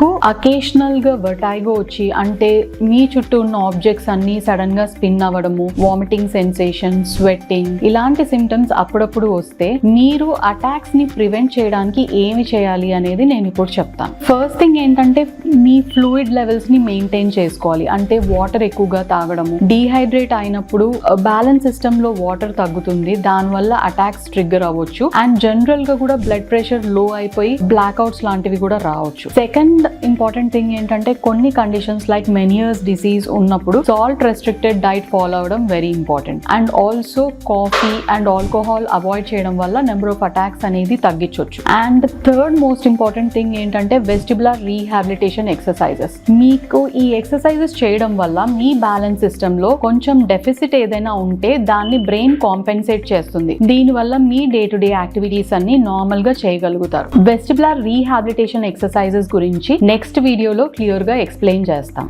మీకు అకేషనల్ గా వర్టైగో వచ్చి అంటే మీ చుట్టూ ఉన్న ఆబ్జెక్ట్స్ అన్ని సడన్ గా స్పిన్ అవ్వడము, వామిటింగ్ సెన్సేషన్, స్వెట్టింగ్ ఇలాంటి సిమ్టమ్స్ అప్పుడప్పుడు వస్తే మీరు అటాక్స్ ని ప్రివెంట్ చేయడానికి ఏమి చేయాలి అనేది నేను ఇప్పుడు చెప్తాను. ఫస్ట్ థింగ్ ఏంటంటే మీ ఫ్లూయిడ్ లెవెల్స్ ని మెయింటైన్ చేసుకోవాలి. అంటే వాటర్ ఎక్కువగా తాగడము, డీహైడ్రేట్ అయినప్పుడు బ్యాలెన్స్ సిస్టమ్ లో వాటర్ తగ్గుతుంది, దానివల్ల అటాక్స్ ట్రిగ్గర్ అవ్వచ్చు. అండ్ జనరల్ గా కూడా బ్లడ్ ప్రెషర్ లో అయిపోయి బ్లాక్అవుట్స్ లాంటివి కూడా రావచ్చు. సెకండ్ ఇంపార్టెంట్ థింగ్ ఏంటంటే కొన్ని కండిషన్స్ లైక్ మెనియర్స్ డిసీజ్ ఉన్నప్పుడు సాల్ట్ రెస్ట్రిక్టెడ్ డైట్ ఫాలో అవడం very important. And also coffee and alcohol avoid చేయడం వల్ల నెంబర్ ఆఫ్ అటాక్స్ అనేది తగ్గించవచ్చు. And third most important thing ఏంటంటే వెస్టిబులర్ రీహాబిలిటేషన్ ఎక్సర్సైజెస్. మీకు ఈ ఎక్సర్సైజెస్ చేయడం వల్ల మీ బ్యాలెన్స్ సిస్టమ్ లో కొంచెం డెఫిసిట్ ఏదైనా ఉంటే దాన్ని బ్రెయిన్ కాంపెన్సేట్ చేస్తుంది. దీనివల్ల మీ డే టు డే యాక్టివిటీస్ అన్ని నార్మల్ గా చేయగలుగుతారు. వెస్టిబులర్ రీహాబిలిటేషన్ ఎక్సర్సైజెస్ గురించి నెక్స్ట్ వీడియోలో క్లియర్ గా ఎక్స్ప్లెయిన్ చేస్తాం.